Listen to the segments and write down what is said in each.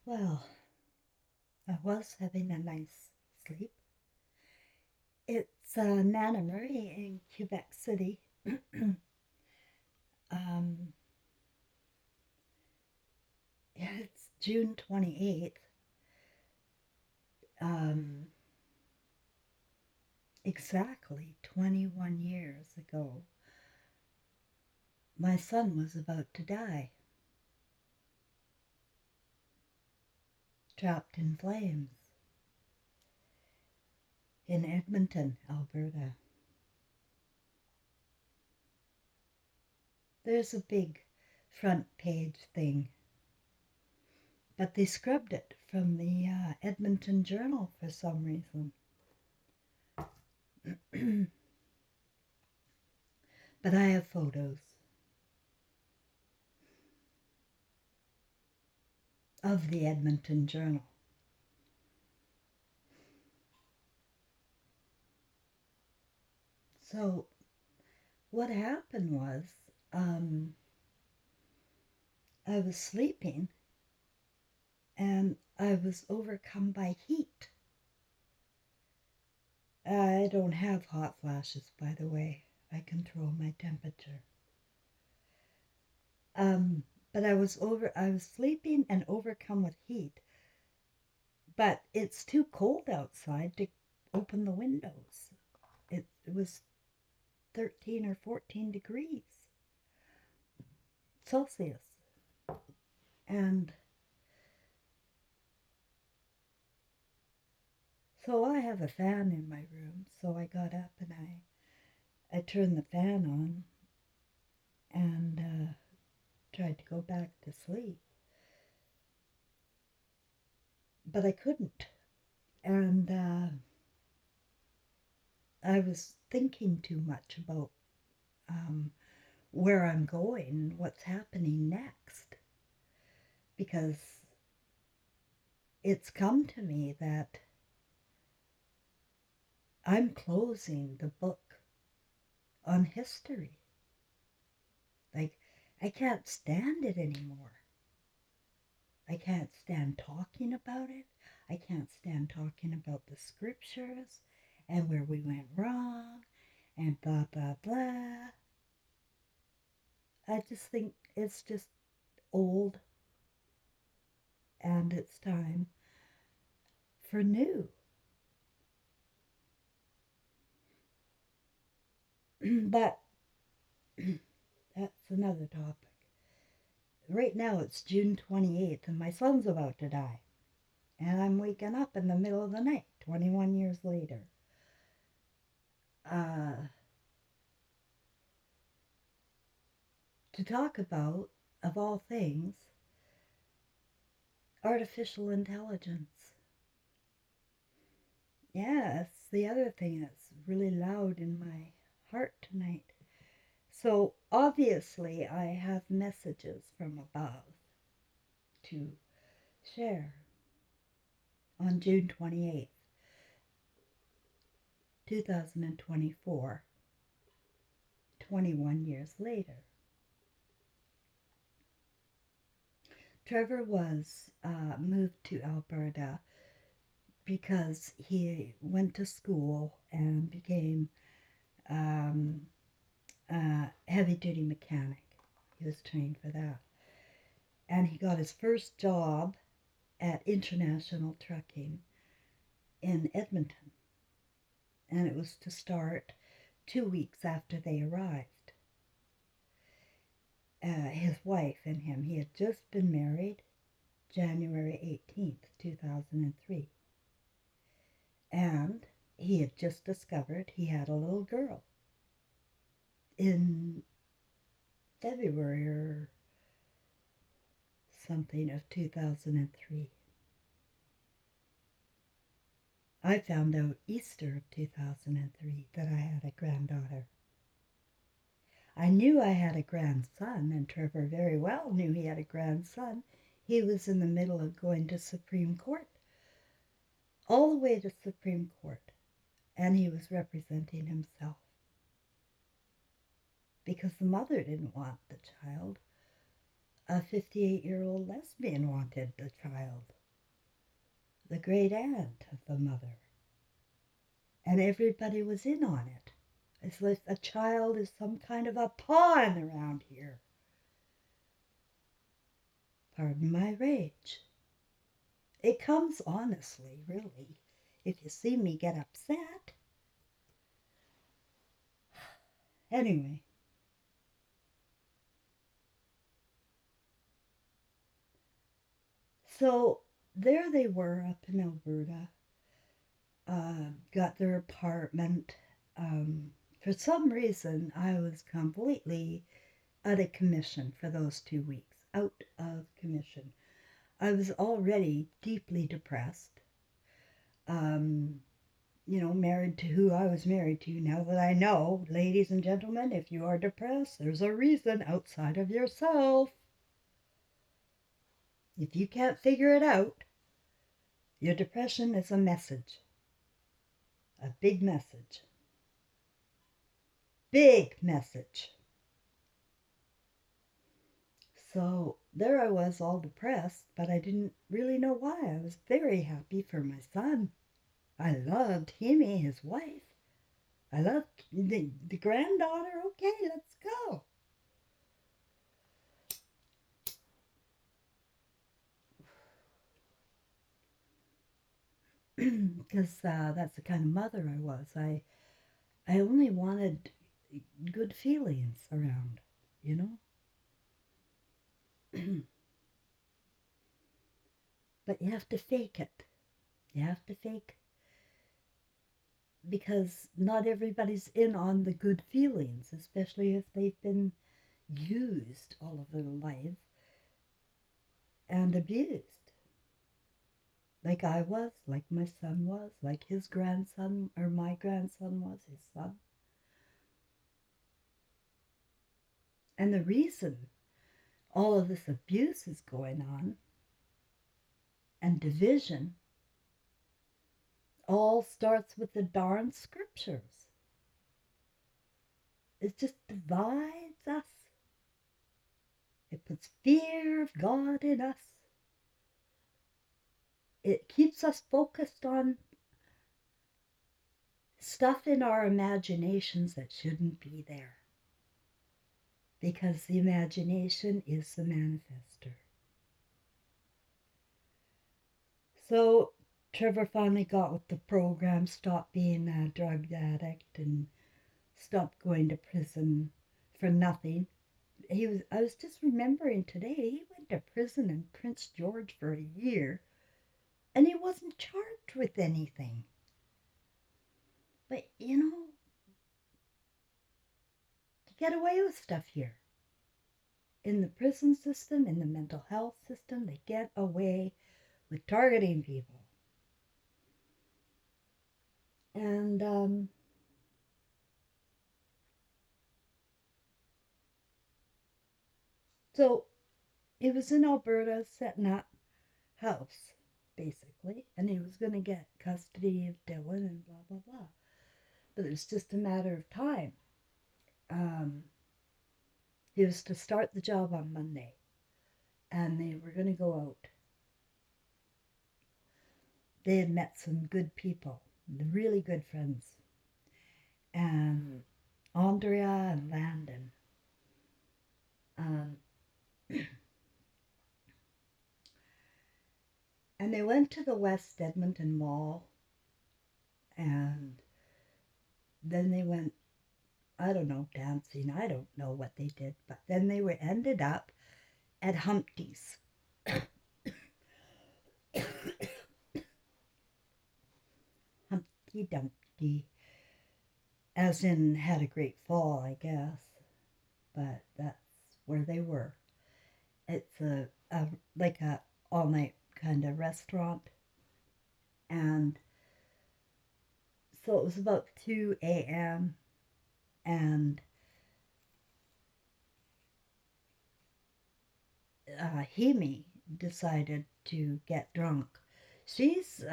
Well, I was having a nice sleep. It's Nana Marie in Quebec City. um, it's June 28th. Um, exactly 21 years ago, my son was about to die, trapped in flames in Edmonton, Alberta. There's a big front page thing, but they scrubbed it from the Edmonton Journal for some reason. But I have photos of the Edmonton Journal. So what happened was, um, I was sleeping and I was overcome by heat. I don't have hot flashes, by the way. I control my temperature. Um, but I was sleeping and overcome with heat. But it's too cold outside to open the windows. It was 13 or 14 degrees Celsius. And so I have a fan in my room. So I got up and I turned the fan on and tried to go back to sleep. But I couldn't. And I was thinking too much about um, where I'm going, what's happening next. Because it's come to me that I'm closing the book on history. Like, I can't stand it anymore. I can't stand talking about it. I can't stand talking about the scriptures and where we went wrong and blah, blah, blah. I just think it's just old and it's time for new. But that's another topic. Right now it's June 28th and my son's about to die. And I'm waking up in the middle of the night, 21 years later. Uh, to talk about, of all things, artificial intelligence. Yeah, it's the other thing that's really loud in my heart tonight. So obviously, I have messages from above to share on June 28th, 2024, 21 years later. Trevor was moved to Alberta because he went to school and became um, a heavy duty mechanic. He was trained for that. And he got his first job at International Trucking in Edmonton. And it was to start 2 weeks after they arrived. His wife and him, he had just been married January 18th, 2003. And he had just discovered he had a little girl in February or something of 2003. I found out Easter of 2003 that I had a granddaughter. I knew I had a grandson, and Trevor very well knew he had a grandson. He was in the middle of going to Supreme Court, all the way to Supreme Court, and he was representing himself because the mother didn't want the child. a 58-year-old lesbian wanted the child, the great aunt of the mother. And everybody was in on it. It's like a child is some kind of a pawn around here. Pardon my rage. It comes honestly, really. If you see me get upset. Anyway. So there they were up in Alberta. Got their apartment. For some reason, I was completely out of commission for those 2 weeks. Out of commission. I was already deeply depressed. Married to who I was married to. Now that I know, ladies and gentlemen, if you are depressed, there's a reason outside of yourself. If you can't figure it out, your depression is a message. A big message. Big message. So there I was, all depressed, but I didn't really know why. I was very happy for my son. I loved Hemi, his wife. I loved the granddaughter. Okay, let's go. Because that's the kind of mother I was. I only wanted good feelings around, you know? But you have to fake it. You have to fake, because not everybody's in on the good feelings, especially if they've been used all of their life and abused. Like I was, like my son was, like his grandson, or my grandson was, his son. And the reason all of this abuse is going on and division all starts with the darn scriptures. It just divides us. It puts fear of God in us. It keeps us focused on stuff in our imaginations that shouldn't be there. Because the imagination is the manifester. So Trevor finally got with the program, stopped being a drug addict, and stopped going to prison for nothing. I was just remembering today, he went to prison in Prince George for a year, and he wasn't charged with anything. But you get away with stuff here. In the prison system, in the mental health system, they get away with targeting people. And so he was in Alberta setting up house, basically, and he was going to get custody of Dylan and blah, blah, blah. But it was just a matter of time. He was to start the job on Monday, and they were going to go out. They had met some good people, really good friends, and Andrea and Landon. And they went to the West Edmonton Mall, and then they went, I don't know, dancing. I don't know what they did, but then they ended up at Humpty's. Humpty Dumpty, as in had a great fall, I guess, but that's where they were. It's like a all night kind of restaurant, and so it was about 2 a.m. and Hemi decided to get drunk. She's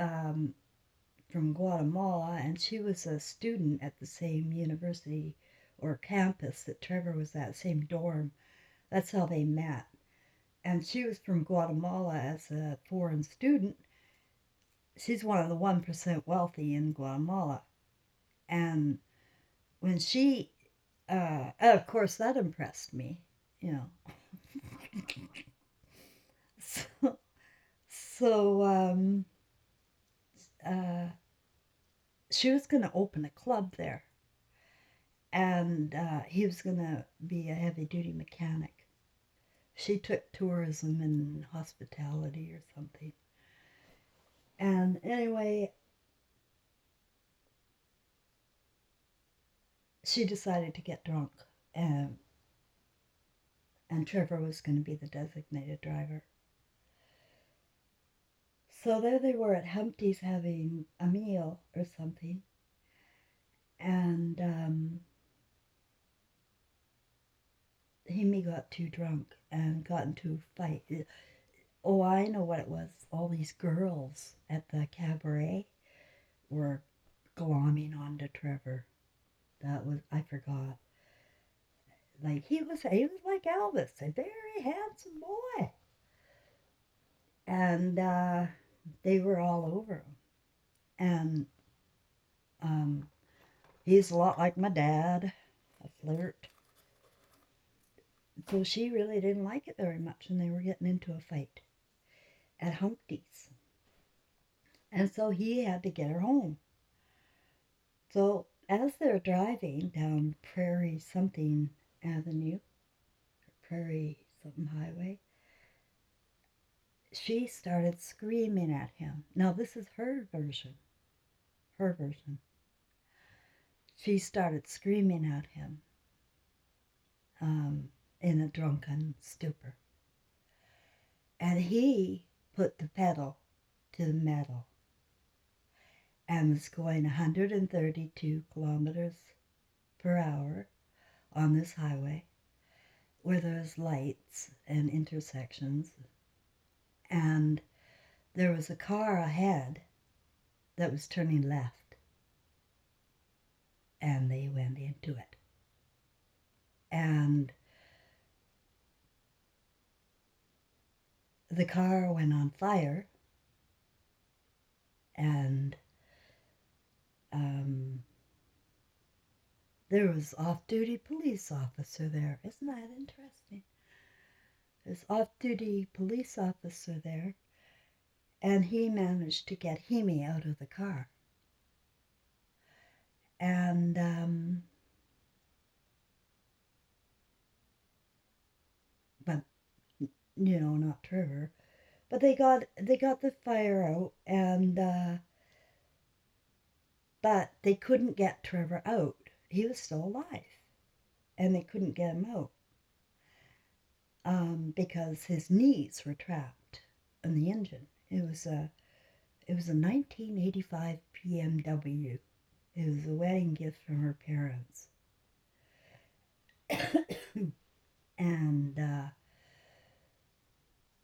from Guatemala, and she was a student at the same university or campus that Trevor was at, same dorm. That's how they met. and she was from Guatemala as a foreign student. She's one of the 1% wealthy in Guatemala. And when she, of course, that impressed me, you know. So, so uh, she was going to open a club there, and he was going to be a heavy duty mechanic. She took tourism and hospitality or something. And anyway, she decided to get drunk, and, and Trevor was going to be the designated driver. So there they were at Humpty's having a meal or something, and Himi got too drunk and got into a fight. Oh, I know what it was. All these girls at the cabaret were glomming onto Trevor. That was, I forgot. Like he was like Elvis, a very handsome boy, and they were all over him. And um, he's a lot like my dad, a flirt. So she really didn't like it very much, and they were getting into a fight at Humpty's. And so he had to get her home. So as they're driving down Prairie something Avenue, Prairie something Highway, she started screaming at him. Now this is her version. Her version. She started screaming at him in a drunken stupor. And he put the pedal to the metal and was going 132 kilometers per hour on this highway where there's lights and intersections. And there was a car ahead that was turning left, and they went into it. And the car went on fire, and there was off-duty police officer there. Isn't that interesting? There's off-duty police officer there, and he managed to get Himi out of the car. And but not Trevor. But they got the fire out, and but they couldn't get Trevor out. He was still alive, and they couldn't get him out because his knees were trapped in the engine. It was a 1985 BMW. It was a wedding gift from her parents, and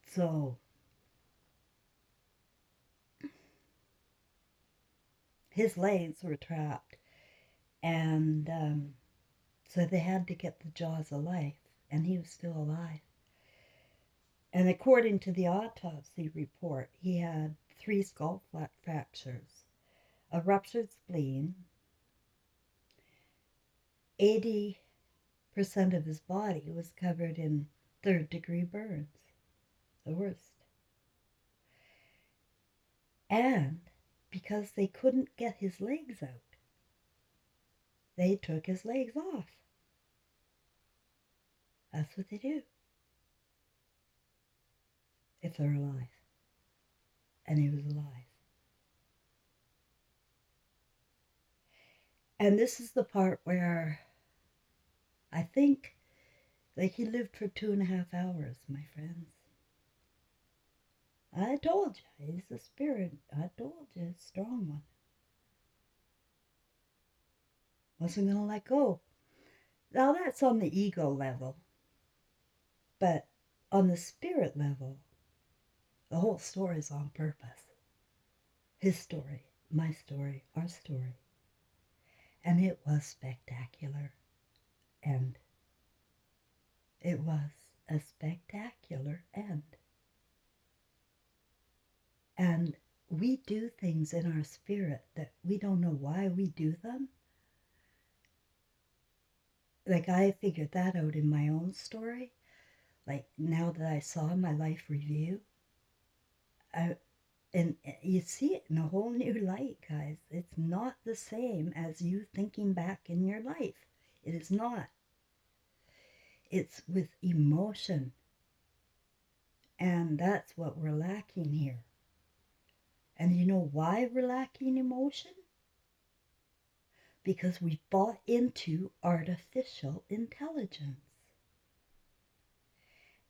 so his legs were trapped, and so they had to get the jaws of life, and he was still alive. And according to the autopsy report, he had 3 skull fractures, a ruptured spleen, 80% of his body was covered in third-degree burns, the worst. And because they couldn't get his legs out, they took his legs off. That's what they do if they're alive. And he was alive. And this is the part where I think, like, he lived for 2.5 hours, my friends. I told you, he's a spirit. I told you, a strong one. Wasn't going to let go. Now that's on the ego level. But on the spirit level, the whole story's on purpose. His story, my story, our story. And it was spectacular. And it was a spectacular end. And we do things in our spirit that we don't know why we do them. Like, I figured that out in my own story. Like, now that I saw my life review, and you see it in a whole new light, guys. It's not the same as you thinking back in your life. It is not. It's with emotion. And that's what we're lacking here. And you know why we're lacking emotion? Because we bought into artificial intelligence.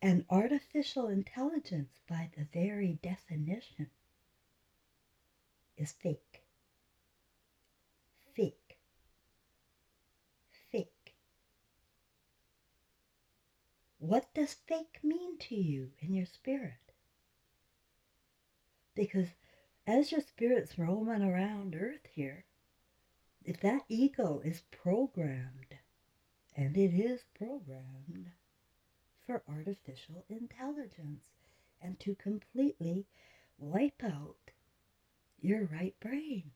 And artificial intelligence, by the very definition, is fake. Fake. Fake. What does fake mean to you in your spirit? Because as your spirit's roaming around Earth here, if that ego is programmed, and it is programmed for artificial intelligence, and to completely wipe out your right brain,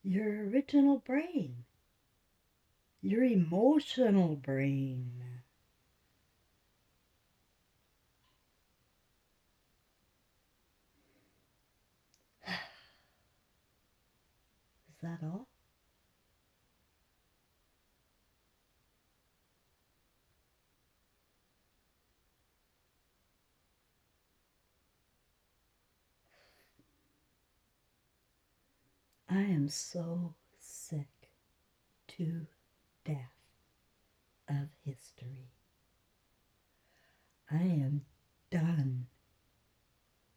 your original brain, your emotional brain. Is that all? I am so sick to death of history. I am done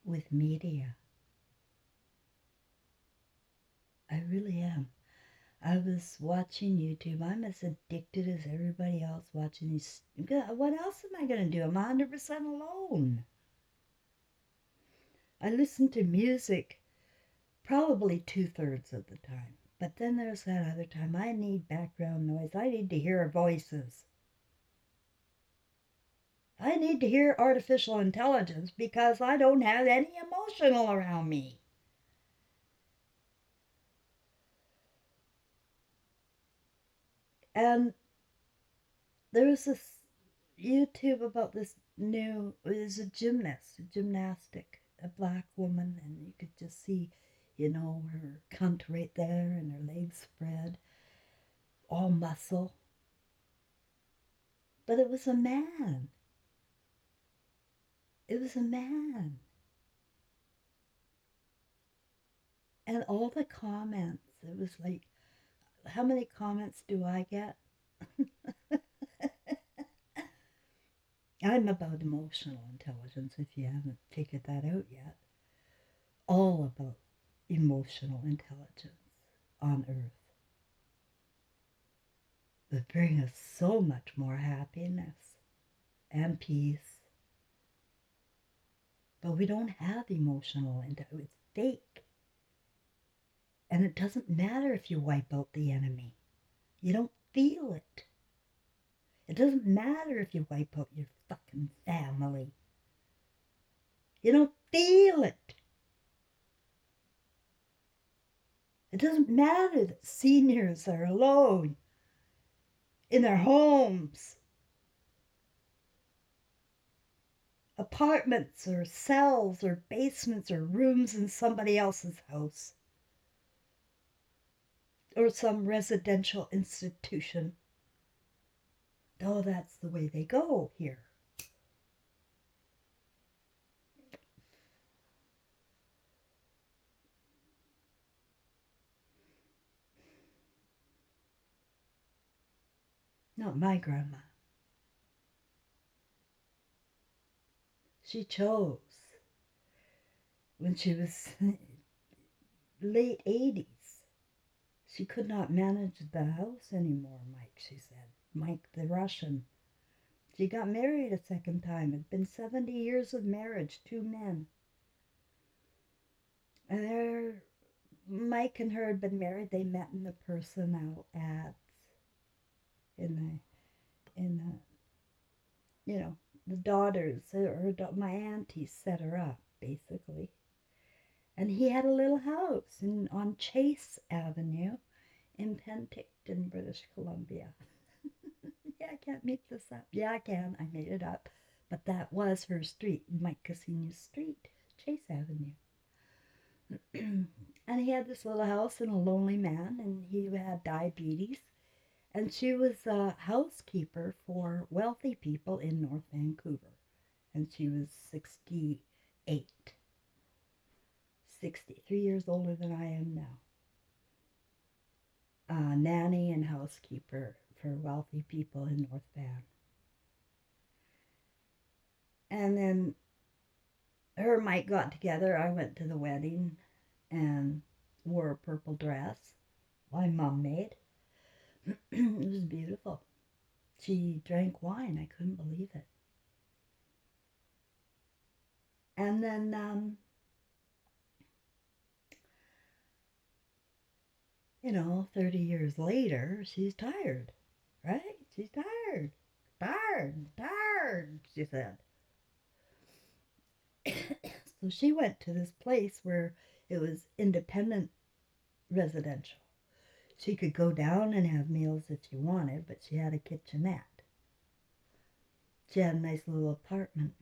with media. I really am. I was watching YouTube. I'm as addicted as everybody else watching these. What else am I going to do? I'm 100% alone. I listen to music probably 2/3 of the time. But then there's that other time I need background noise. I need to hear voices. I need to hear artificial intelligence because I don't have any emotional around me. And there was this YouTube about this new, it was a gymnast, a gymnastic, a black woman, and you could just see, her cunt right there and her legs spread, all muscle. But it was a man. It was a man. And all the comments, it was like, how many comments do I get? I'm about emotional intelligence, if you haven't figured that out yet. All about emotional intelligence on Earth. That bring us so much more happiness and peace. But we don't have emotional intelligence. It's fake. And it doesn't matter if you wipe out the enemy. You don't feel it. It doesn't matter if you wipe out your fucking family. You don't feel it. It doesn't matter that seniors are alone in their homes, apartments or cells or basements or rooms in somebody else's house or some residential institution. Oh, that's the way they go here. Not my grandma. She chose when she was late 80s. She could not manage the house anymore, Mike, she said. Mike the Russian. She got married a second time. It'd been 70 years of marriage, 2 men. And Mike and her had been married. They met in the personnel ads in the you know, the daughters or my aunties set her up, basically. And he had a little house on Chase Avenue in Penticton, British Columbia. Yeah, I can't make this up. Yeah, I can. I made it up. But that was her street, Mike Cassini's street, Chase Avenue. And he had this little house and a lonely man, and he had diabetes. And she was a housekeeper for wealthy people in North Vancouver. And she was 68, 63 years older than I am now. Nanny and housekeeper for wealthy people in North Van. And then her and Mike got together. I went to the wedding and wore a purple dress my mom made. It was beautiful. She drank wine. I couldn't believe it. And then, 30 years later, she's tired, right? She's tired. Tired, tired, she said. So she went to this place where it was independent residential. She could go down and have meals if she wanted, but she had a kitchenette. She had a nice little apartment.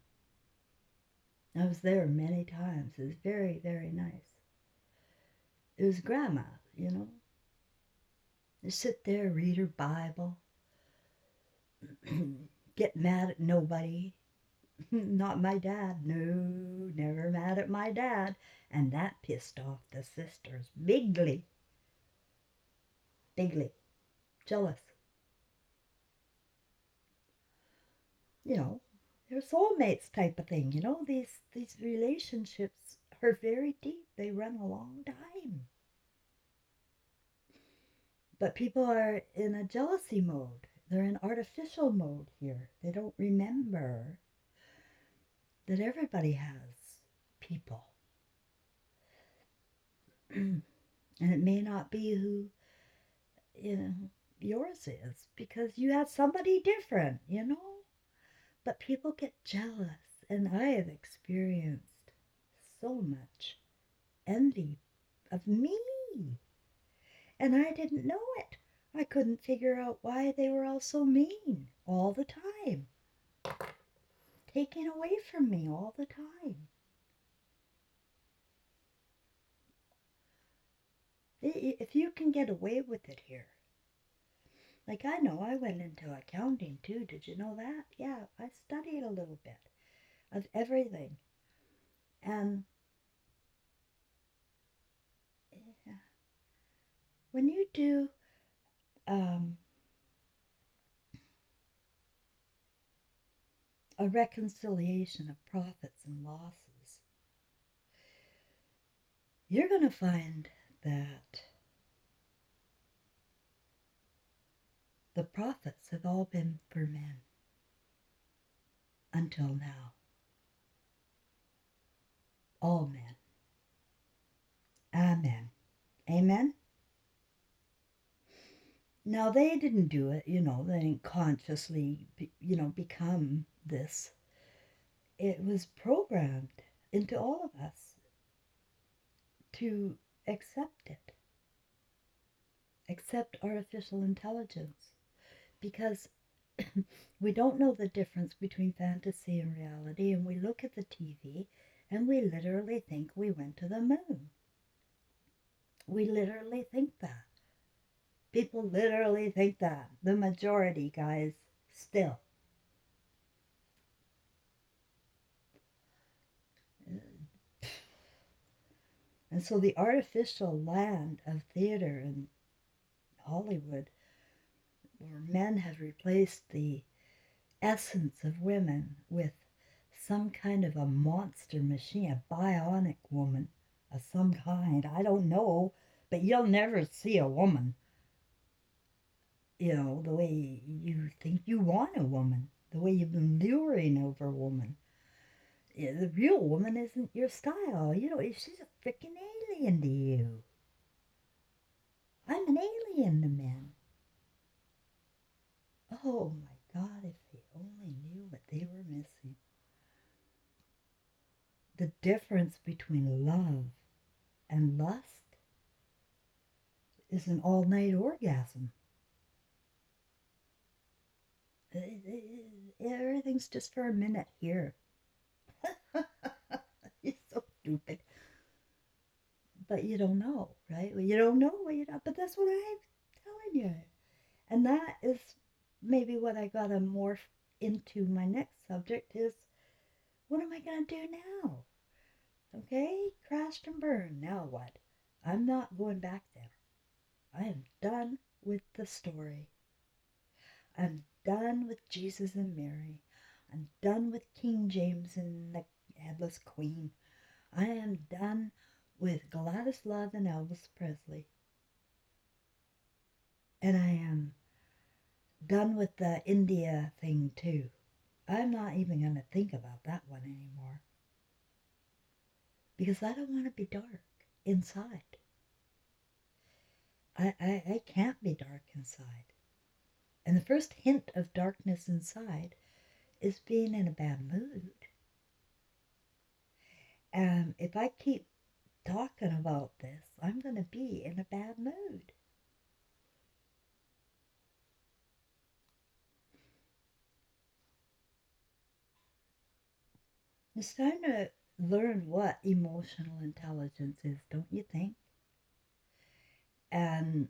I was there many times. It was very, very nice. It was grandma, you know. You sit there, read her Bible, get mad at nobody. Not my dad. No, never mad at my dad. And that pissed off the sisters bigly. Bigly. Jealous. You know, they're soulmates type of thing. You know, these relationships are very deep. They run a long time. But people are in a jealousy mode. They're in artificial mode here. They don't remember that everybody has people. And it may not be who, you know, yours is because you have somebody different, you know? But people get jealous, and I have experienced so much envy of me, and I didn't know it. I couldn't figure out why they were all so mean all the time, taking away from me all the time. If you can get away with it here, like I know I went into accounting too. Did you know that? Yeah, I studied a little bit of everything. And yeah, when you do um, a reconciliation of profits and losses, you're going to find that the profits have all been for men until now. All men. Amen. Amen? Now, they didn't do it, they didn't consciously, become this. It was programmed into all of us to accept it, accept artificial intelligence, because we don't know the difference between fantasy and reality, and we look at the TV and we literally think we went to the moon. We literally think that. People literally think that. The majority, guys, still. And so the artificial land of theater and Hollywood, where men have replaced the essence of women with some kind of a monster machine, a bionic woman of some kind. I don't know, but you'll never see a woman, the way you think you want a woman, the way you've been luring over a woman. Yeah, the real woman isn't your style. She's a freaking alien to you. I'm an alien to men. Oh my God, if they only knew what they the difference between love and lust is an all night orgasm. Everything's just for a minute here. You're so stupid. But you don't know, right? Well, you don't know what you know, but that's what I'm telling you. And that is maybe what I gotta morph into my next subject is what am I gonna do now? Okay, crashed and burned. Now what? I'm not going back there. I am done with the story. I'm done with Jesus and Mary. I'm done with King James and the Headless Queen. I am done with Gladys Love and Elvis Presley. And I am done with the India thing too. I'm not even going to think about that one anymore. Because I don't want to be dark inside. I can't be dark inside. And the first hint of darkness inside is being in a bad mood. And if I keep talking about this, I'm going to be in a bad mood. It's time to learn what emotional intelligence is, don't you think? And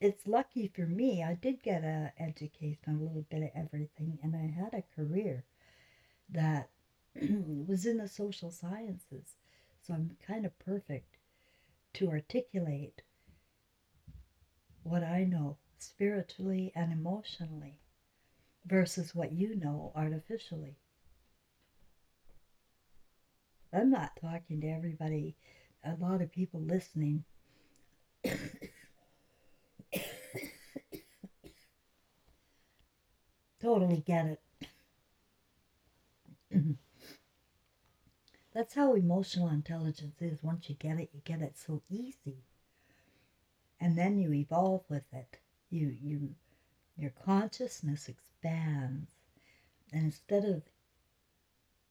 it's lucky for me, I did get an education, a little bit of everything, and I had a career that was in the social sciences. So I'm kind of perfect to articulate what I know spiritually and emotionally versus what you know artificially. I'm not talking to everybody, a lot of people listening. Totally get it. That's how emotional intelligence is. Once you get it so easy. And then you evolve with it. Your consciousness expands. And instead of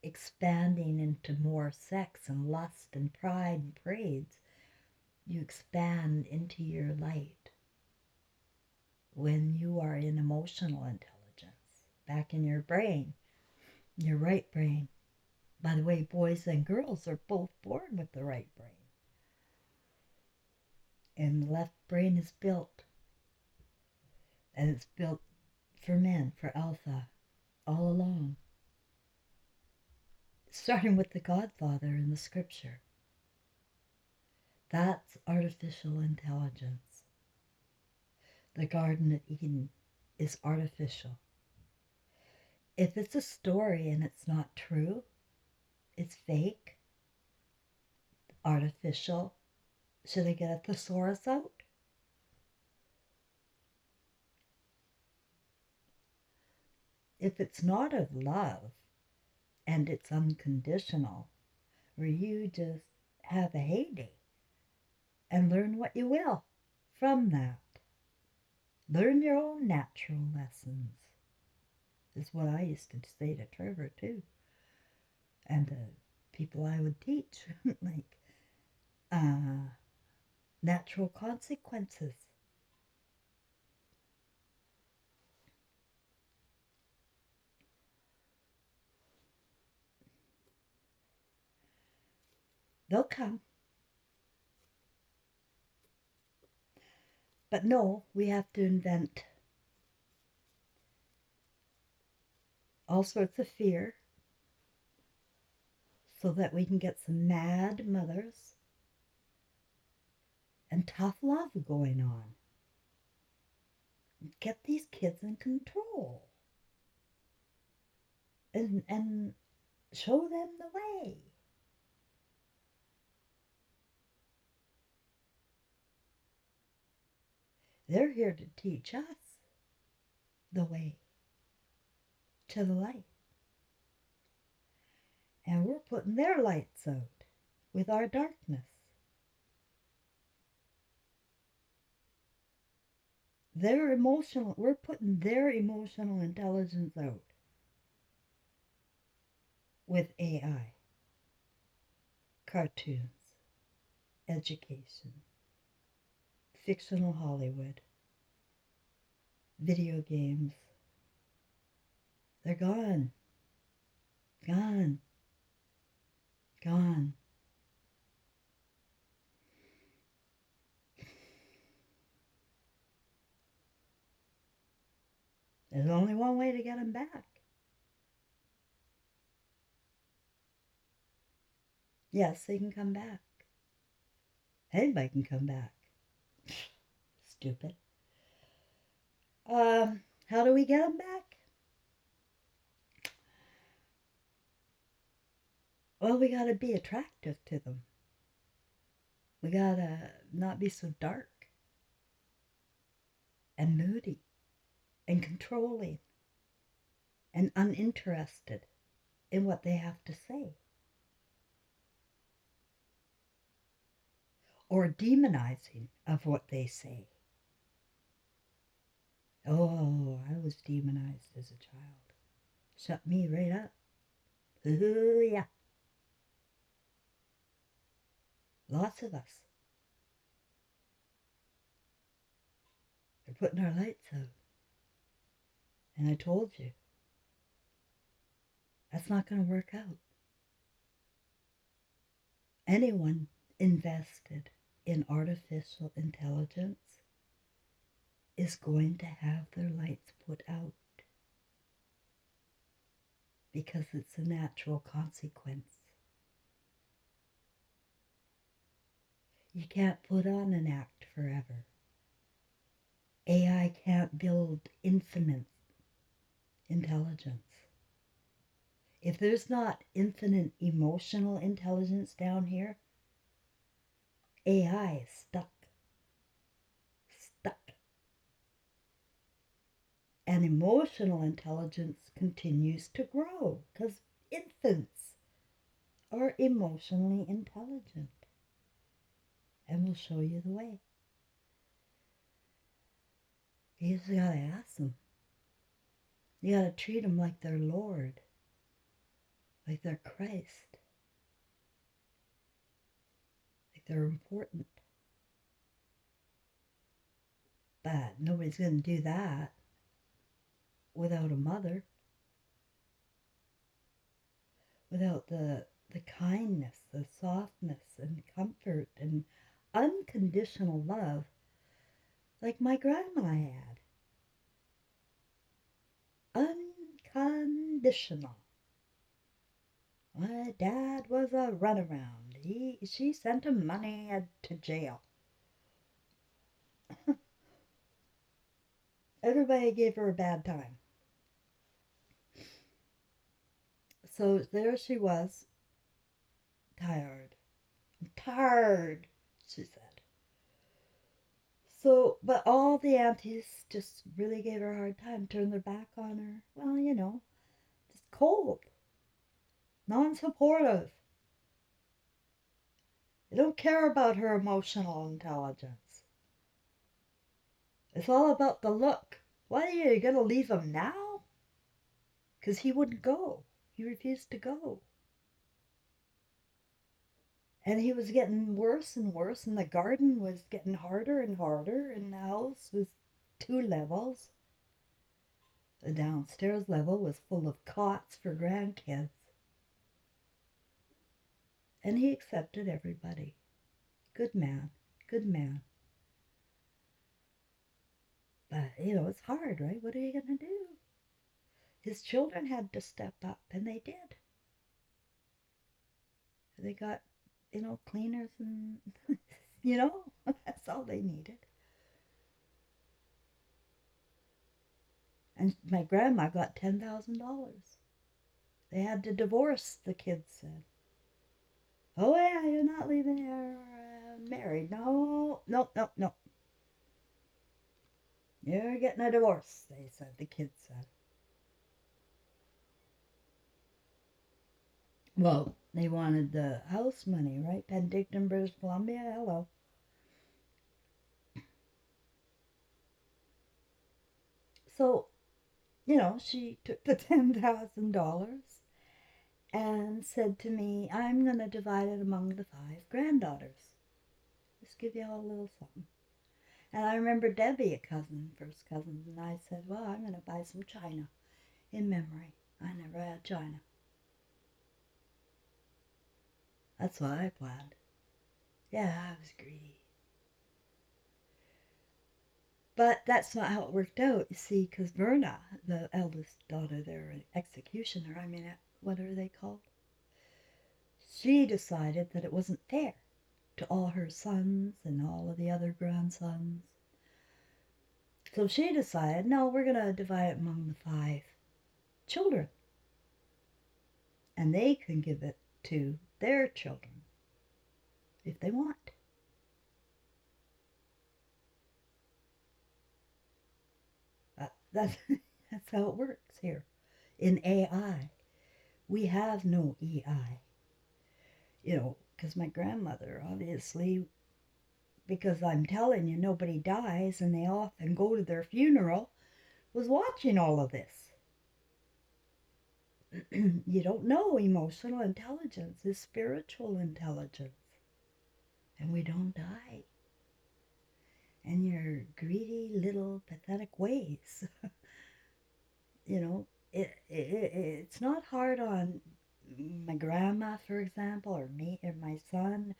expanding into more sex and lust and pride and praise, you expand into your light when you are in emotional intelligence, back in your brain, your right brain. By the way, boys and girls are both born with the right brain. And the left brain is built. And it's built for men, for alpha, all along. Starting with the Godfather in the scripture. That's artificial intelligence. The Garden of Eden is artificial. If it's a story and it's not true, it's fake, artificial, should I get a thesaurus out? If it's not of love and it's unconditional, where you just have a heyday and learn what you will from that. Learn your own natural lessons, is what I used to say to Trevor too. And to people I would teach, like natural consequences. They'll come. But no, we have to invent all sorts of fear so that we can get some mad mothers and tough love going on. Get these kids in control and show them the way. They're here to teach us the way to the light. And we're putting their lights out with our darkness. We're putting their emotional intelligence out with AI. cartoons, education, fictional Hollywood, video games. They're gone, gone, gone. There's only one way to get them back. Yes, they can come back. Anybody can come back. Stupid. How do we get them back? Well, we gotta be attractive to them. We gotta not be so dark and moody and controlling and uninterested in what they have to say. Or demonizing of what they say. Oh, I was demonized as a child. Shut me right up. Ooh, yeah. Lots of us. They're putting our lights out. And I told you, that's not going to work out. Anyone invested in artificial intelligence is going to have their lights put out because it's a natural consequence. You can't put on an act forever. AI can't build infinite intelligence. If there's not infinite emotional intelligence down here, AI is stuck. Stuck. And emotional intelligence continues to grow because infants are emotionally intelligent. And we'll show you the way. You just gotta ask them. You gotta treat them like they're Lord, like they're Christ, like they're important. But nobody's gonna do that without a mother, without the kindness, the softness and comfort and unconditional love like my grandma had. Unconditional. My dad was a runaround. She sent him money to jail. Everybody gave her a bad time. So there she was, tired. I'm tired, she said. So, but all the aunties just really gave her a hard time, turned their back on her. Well, just cold, non-supportive. They don't care about her emotional intelligence. It's all about the look. Why are you going to leave him now? Because he wouldn't go. He refused to go. And he was getting worse and worse, and the garden was getting harder and harder, and the house was 2 levels. The downstairs level was full of cots for grandkids. And he accepted everybody. Good man, good man. But, it's hard, right? What are you going to do? His children had to step up, and they did. They got, cleaners and, that's all they needed. And my grandma got $10,000. They had to divorce, the kids said. Oh, yeah, you're not leaving here married. No, no, no, no. You're getting a divorce, they said, the kids said. Well, they wanted the house money, right? Penticton, British Columbia, hello. So, she took the $10,000 and said to me, I'm going to divide it among the 5 granddaughters. Just give you all a little something. And I remember Debbie, a cousin, first cousin, and I said, well, I'm going to buy some china in memory. I never had china. That's what I planned. Yeah, I was greedy. But that's not how it worked out, you see, because Verna, the eldest daughter there, an executioner, what are they called? She decided that it wasn't fair to all her sons and all of the other grandsons. So she decided, no, we're going to divide it among the 5 children. And they can give it to their children if they want. That's, that's how it works here. In AI, we have no EI. Because my grandmother, obviously, because I'm telling you, nobody dies and they often go to their funeral, was watching all of this. You don't know emotional intelligence is spiritual intelligence. And we don't die in your greedy little pathetic ways. It's not hard on my grandma, for example, or me or my son.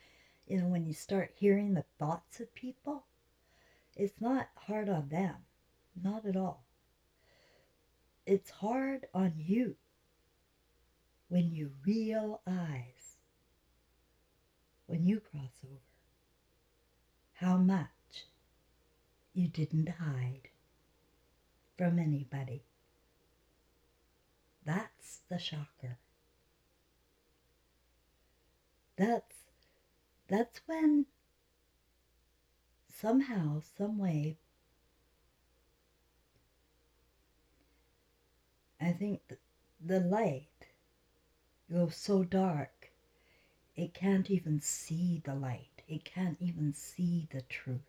When you start hearing the thoughts of people, it's not hard on them. Not at all. It's hard on you when you realize, when you cross over, how much you didn't hide from anybody. That's the shocker. That's when somehow, some way, I think the light goes so dark, it can't even see the light. It can't even see the truth.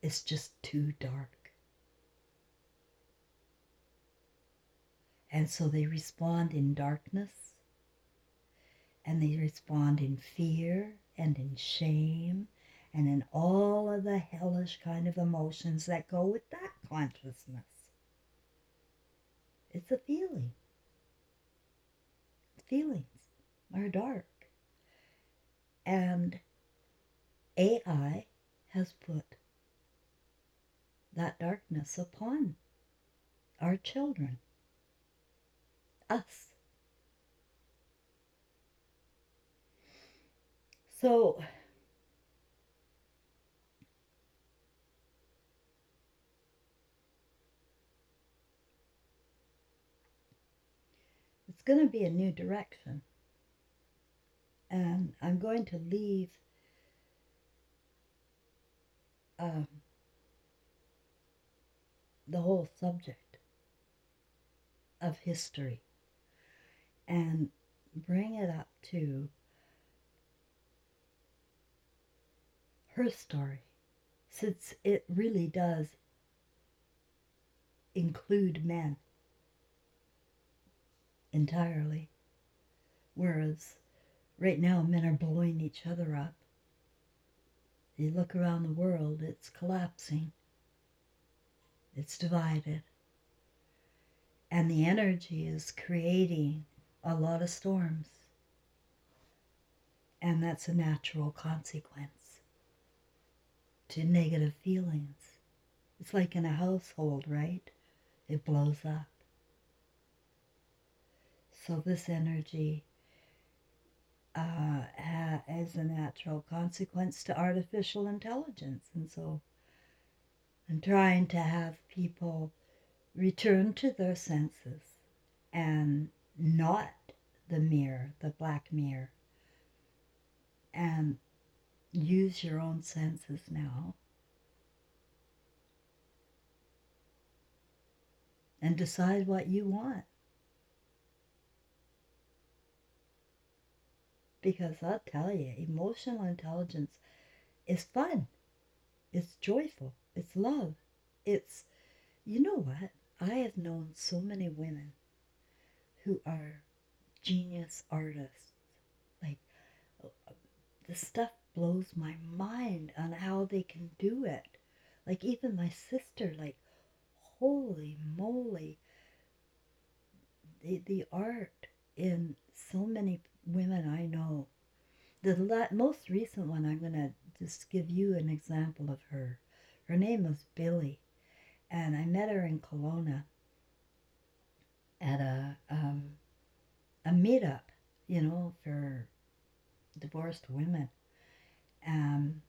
It's just too dark. And so they respond in darkness, and they respond in fear and in shame and in all of the hellish kind of emotions that go with that consciousness. It's a feeling. Feelings are dark. And AI has put that darkness upon our children, us. So it's going to be a new direction. And I'm going to leave um, the whole subject of history and bring it up to her story, since it really does include men entirely, whereas right now men are blowing each other up. You look around the world, it's collapsing, it's divided, and the energy is creating a lot of storms, and that's a natural consequence to negative feelings. It's like in a household, right? It blows up. So this energy is a natural consequence to artificial intelligence. And so I'm trying to have people return to their senses and not the mirror, the black mirror, and use your own senses now and decide what you want. Because I'll tell you, emotional intelligence is fun. It's joyful. It's love. You know what? I have known so many women who are genius artists. Like, the stuff blows my mind on how they can do it. Like, even my sister, like, holy moly, the art in so many women I know. The most recent one, I'm going to just give you an example of her. Her name was Billy, and I met her in Kelowna at a meetup, for divorced women. Um,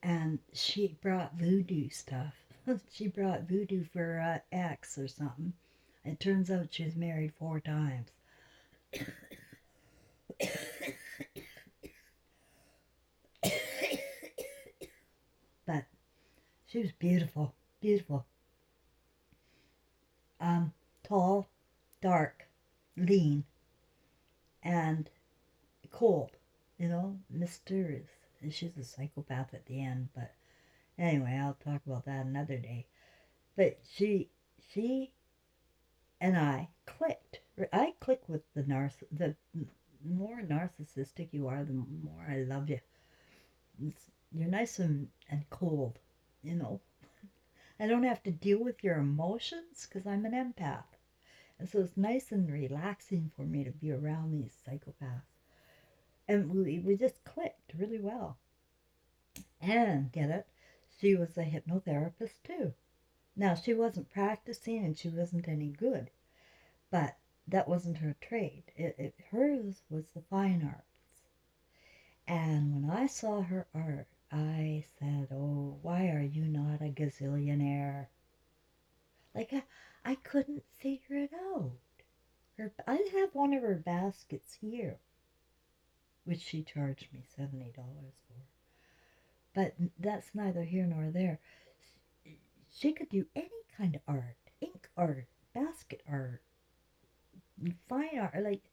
and she brought voodoo stuff. She brought voodoo for her ex or something. It turns out she was married 4 times. But she was beautiful, beautiful. Um, Tall, dark, lean, and cold. Mysterious. And she's a psychopath at the end, but anyway, I'll talk about that another day. But she and I clicked. I click with the more narcissistic you are, the more I love you. You're nice and cold, you know. I don't have to deal with your emotions because I'm an empath. And so it's nice and relaxing for me to be around these psychopaths. And we just clicked really well. And get it? She was a hypnotherapist too. Now, she wasn't practicing and she wasn't any good, but that wasn't her trade. Hers was the fine arts. And when I saw her art, I said, "Oh, why are you not a gazillionaire?" Like, I couldn't figure it out. I have one of her baskets here, which she charged me $70 for. But that's neither here nor there. She could do any kind of art, ink art, basket art, fine art, like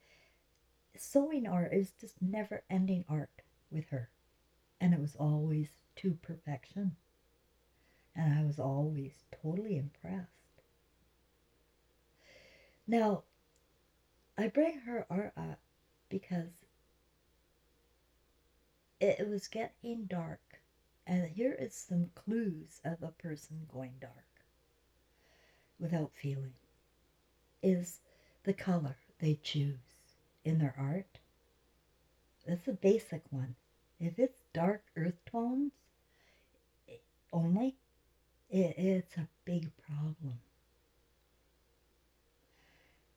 sewing art is just never ending art with her. And it was always to perfection. And I was always totally impressed. Now, I bring her art up because it was getting dark. And here is some clues of a person going dark without feeling. Is the color they choose in their art. That's a basic one. If it's dark earth tones only, it's a big problem.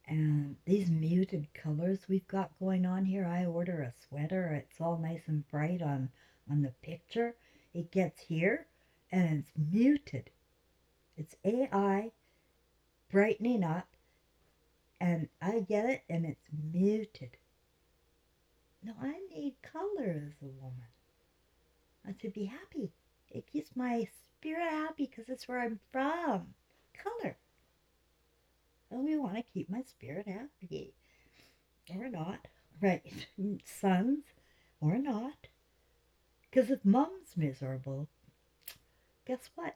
And these muted colors we've got going on here, I order a sweater, it's all nice and bright on the picture. It gets here and it's muted. It's AI brightening up and I get it and it's muted. No, I need color as a woman. To be happy. It keeps my spirit happy because it's where I'm from. Color. And we want to keep my spirit happy. Or not. Right. Sons. Or not. Because if mom's miserable, guess what?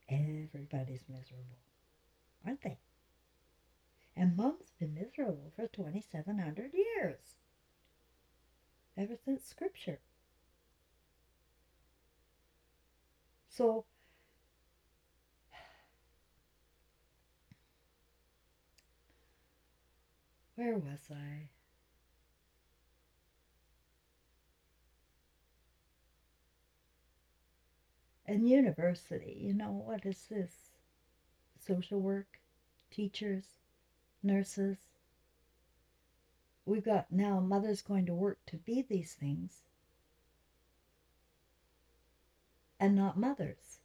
Everybody's miserable. Aren't they? And mom's been miserable for 2,700 years. Ever since scripture. So, where was I? In university, what is this? Social work, teachers, nurses. We've got now mothers going to work to be these things and not mothers.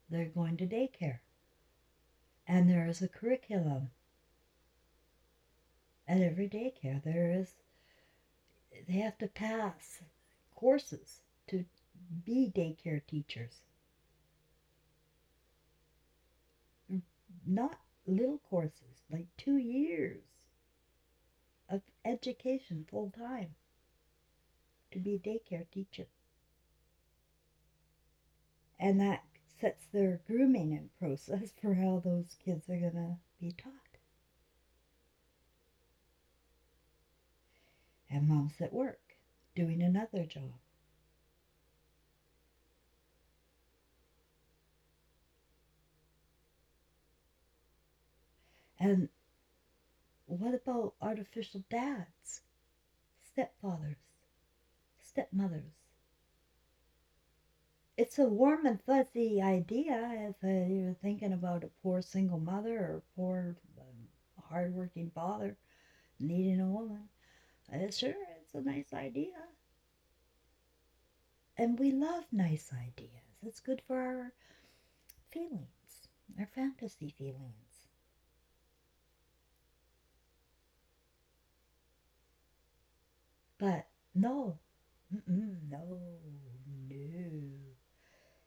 They're going to daycare. And there is a curriculum at every daycare. They have to pass courses to be daycare teachers. Not little courses, like 2 years of education full time to be a daycare teacher. And that sets their grooming in process for how those kids are going to be taught. and mom's at work doing another job. And what about artificial dads, stepfathers, stepmothers? It's a warm and fuzzy idea if you're thinking about a poor single mother or poor hardworking father needing a woman. Sure, it's a nice idea. And we love nice ideas. It's good for our feelings, our fantasy feelings. But no, no, no.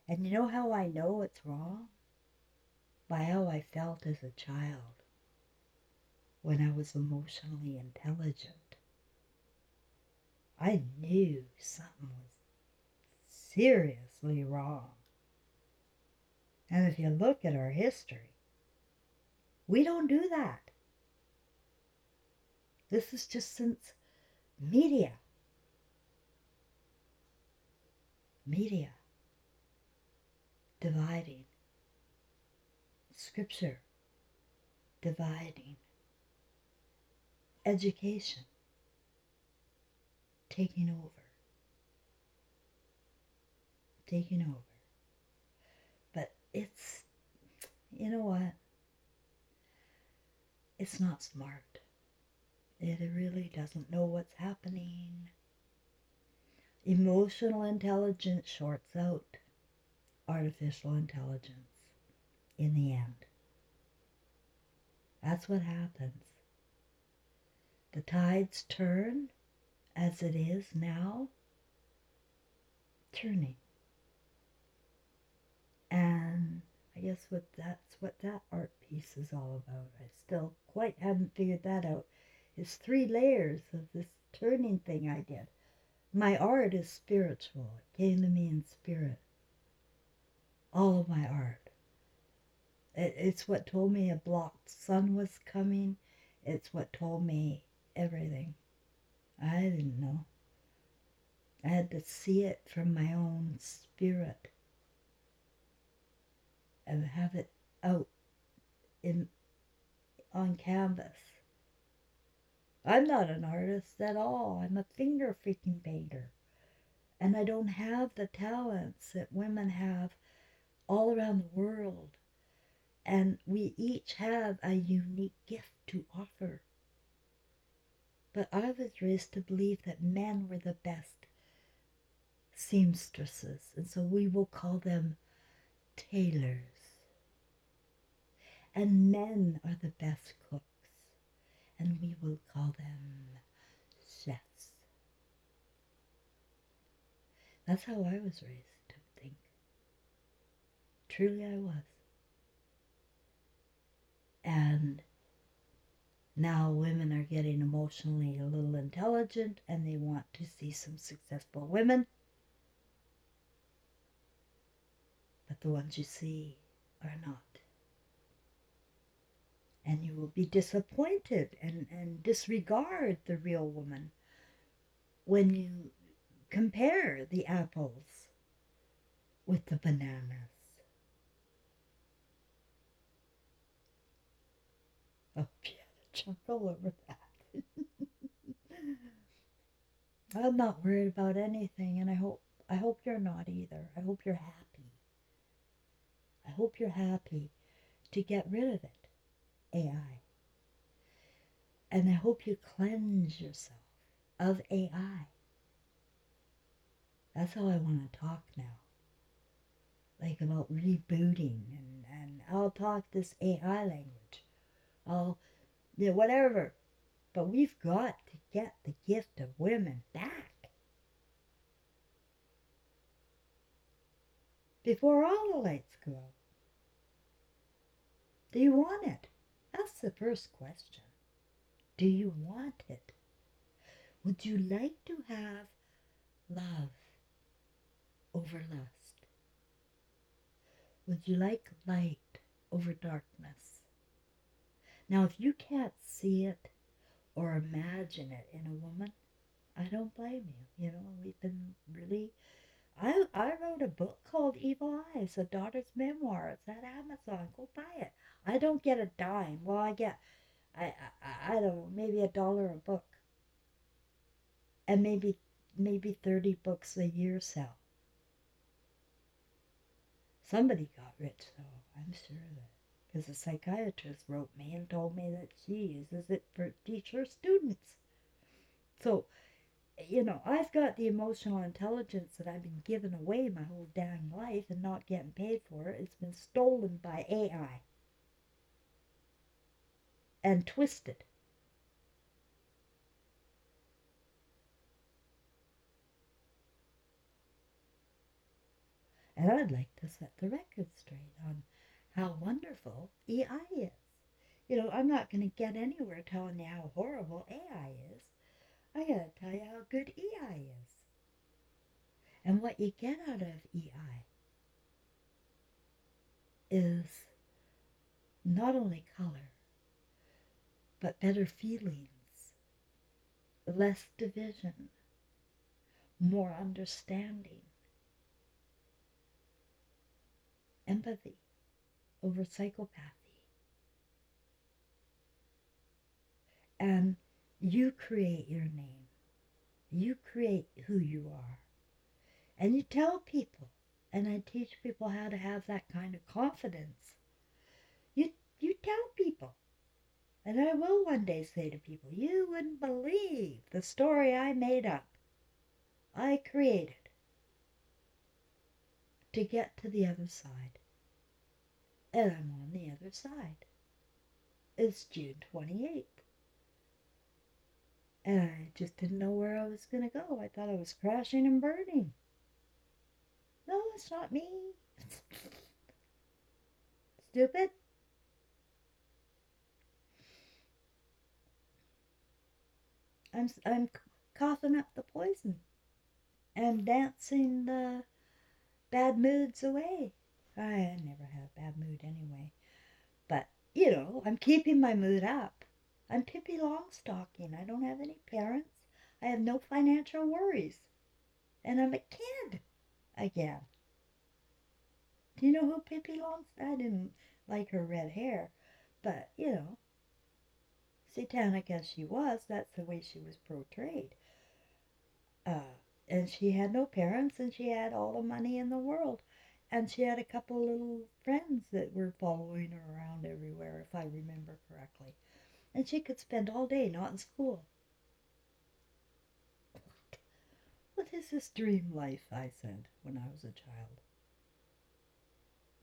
And you know how I know it's wrong? By how I felt as a child when I was emotionally intelligent. I knew something was seriously wrong. And if you look at our history, we don't do that. This is just since media, media dividing, scripture dividing, education taking over, taking over. But it's, you know what? It's not smart. It really doesn't know what's happening. Emotional intelligence shorts out artificial intelligence in the end. That's what happens. The tides turn as it is now, turning. And I guess that's what that art piece is all about. I still quite haven't figured that out. It's 3 layers of this turning thing I did. My art is spiritual. It came to me in spirit. All of my art. It's what told me a blocked sun was coming. It's what told me everything. I didn't know. I had to see it from my own spirit and have it out in on canvas. I'm not an artist at all. I'm a finger freaking painter. And I don't have the talents that women have all around the world. And we each have a unique gift to offer. But I was raised to believe that men were the best seamstresses, and so we will call them tailors. And men are the best cooks, and we will call them chefs. That's how I was raised to think. Truly I was. And now women are getting emotionally a little intelligent and they want to see some successful women. But the ones you see are not. And you will be disappointed and disregard the real woman when you compare the apples with the bananas. Oh, you had a chuckle over that. I'm not worried about anything, and I hope you're not either. I hope you're happy. I hope you're happy to get rid of it, AI. And I hope you cleanse yourself of AI. That's how I want to talk now. Like about rebooting and I'll talk this AI language. I'll, whatever. But we've got to get the gift of women back before all the lights go out. Do you want it? That's the first question. Do you want it? Would you like to have love over lust? Would you like light over darkness? Now, if you can't see it or imagine it in a woman, I don't blame you. You know, we've been really. I wrote a book called Evil Eyes, a daughter's memoir. It's at Amazon. Go buy it. I don't get a dime. Well, I get I don't know, maybe $1 a book, and maybe 30 books a year sell. Somebody got rich though, I'm sure that, because a psychiatrist wrote me and told me that she uses it for teach her students. So, you know, I've got the emotional intelligence that I've been giving away my whole dang life and not getting paid for it. It's been stolen by AI and twisted. And I'd like to set the record straight on how wonderful AI is. You know, I'm not going to get anywhere telling you how horrible AI is. I got to tell you how good EI is. And what you get out of EI is not only color, but better feelings, less division, more understanding, empathy over psychopathy. And you create your name. You create who you are. And you tell people, and I teach people how to have that kind of confidence. You, you tell people. And I will one day say to people, you wouldn't believe the story I made up, I created to get to the other side. And I'm on the other side. It's June 28th. And I just didn't know where I was going to go. I thought I was crashing and burning. No, it's not me. Stupid. I'm coughing up the poison and dancing the bad moods away. I never have a bad mood anyway. But, you know, I'm keeping my mood up. I'm Pippi Longstocking. I don't have any parents. I have no financial worries. And I'm a kid again. Do you know who Pippi Longstocking? I didn't like her red hair. But, you know, satanic as she was, that's the way she was portrayed. Uh, and she had no parents, and she had all the money in the world. And she had a couple little friends that were following her around everywhere, if I remember correctly. And she could spend all day not in school. What is this dream life? I said when I was a child.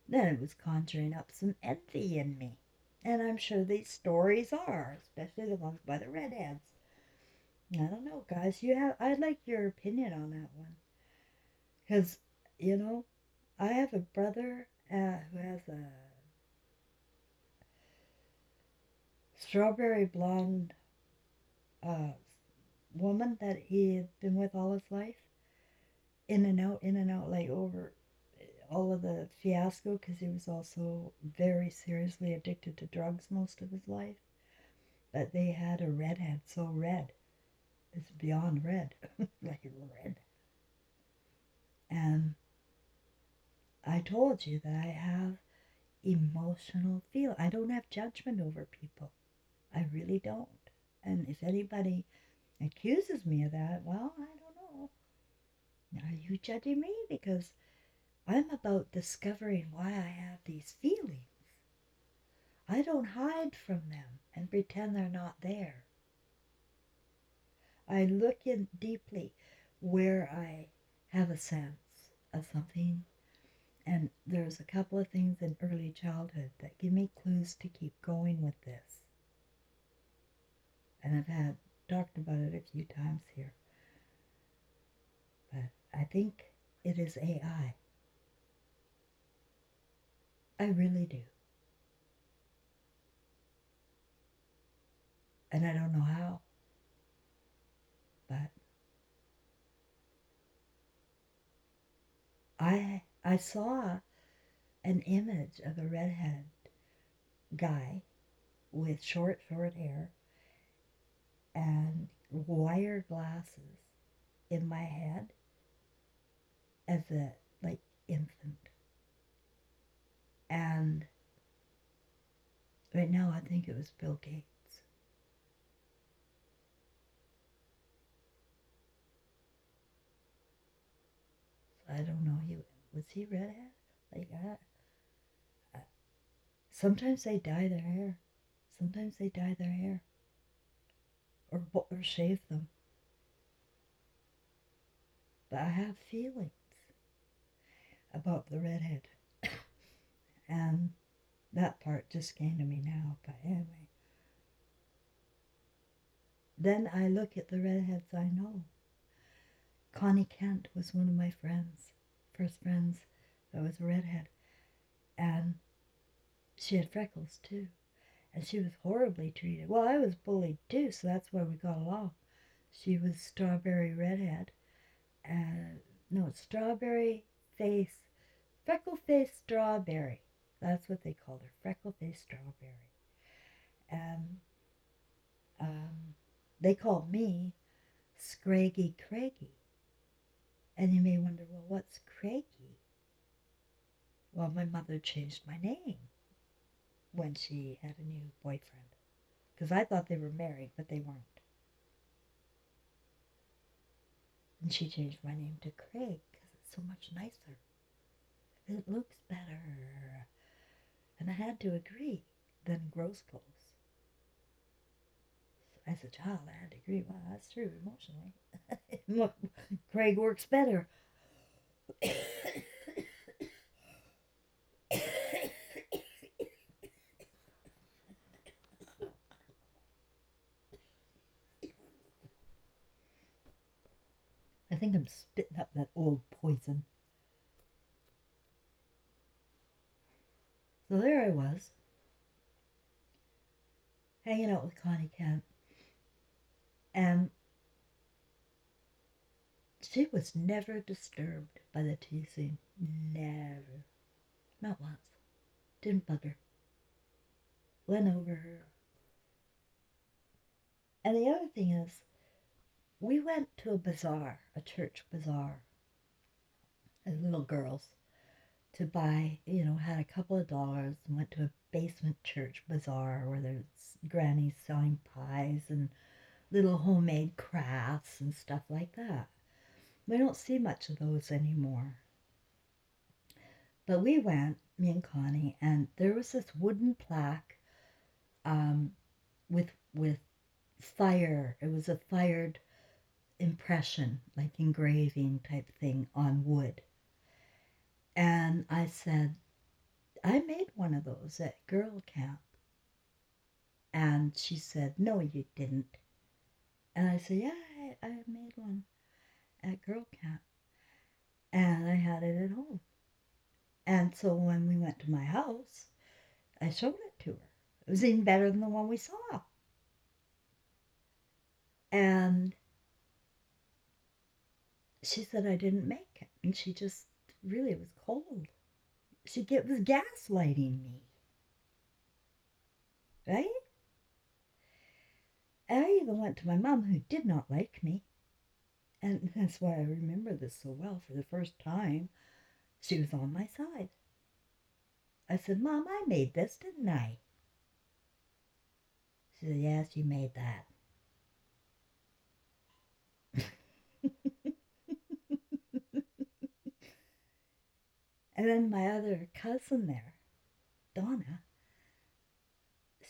Then it was conjuring up some envy in me. And I'm sure these stories are, especially the ones by the redheads. I don't know, guys. I'd like your opinion on that one. Because, you know, I have a brother who has a strawberry blonde uh, woman that he had been with all his life. In and out, like over all of the fiasco, because he was also very seriously addicted to drugs most of his life. But they had a redhead so red, it's beyond red, like red. And I told you that I have emotional feel. I don't have judgment over people. I really don't. And if anybody accuses me of that, well, I don't know. Are you judging me? Because I'm about discovering why I have these feelings. I don't hide from them and pretend they're not there. I look in deeply where I have a sense of something, and there's a couple of things in early childhood that give me clues to keep going with this. And I've had talked about it a few times here, but I think it is AI. I really do. And I don't know how, but I saw an image of a redhead guy with short hair and wire glasses in my head as a like infant. And right now I think it was Bill Gates. I don't know. Was he redhead? Like sometimes they dye their hair. Sometimes they dye their hair or shave them. But I have feelings about the redhead, and that part just came to me now. But anyway, then I look at the redheads I know. Connie Kent was one of my friends, first friends that was a redhead, and she had freckles too, and she was horribly treated. Well, I was bullied too, so that's why we got along. She was strawberry redhead, and no, strawberry face, freckle face strawberry. That's what they called her, freckle face strawberry. And they called me Scraggy Craigie. And you may wonder, well, what's Craigie? Well, my mother changed my name when she had a new boyfriend. Because I thought they were married, but they weren't. And she changed my name to Craig because it's so much nicer. It looks better. And I had to agree than gross clothes. So as a child, I had to agree. Well, that's true emotionally. Craig works better. I think I'm spitting up that old poison. So there I was, hanging out with Connie Kent, and she was never disturbed by the teasing. Never. Not once. Didn't bug her. Went over her. And the other thing is, we went to a bazaar, a church bazaar, as little girls, to buy, had a couple of dollars and went to a basement church bazaar where there's grannies selling pies and little homemade crafts and stuff like that. We don't see much of those anymore. But we went, me and Connie, and there was this wooden plaque with fire. It was a fired impression, like engraving type thing on wood. And I said, I made one of those at girl camp. And she said, no, you didn't. And I said, yeah, I made one at girl camp. And I had it at home. And so when we went to my house, I showed it to her. It was even better than the one we saw. And she said I didn't make it. And she just really was cold. Was gaslighting me. Right? And I even went to my mom, who did not like me. And that's why I remember this so well. For the first time, she was on my side. I said, Mom, I made this, didn't I? She said, yes, you made that. And then my other cousin there, Donna,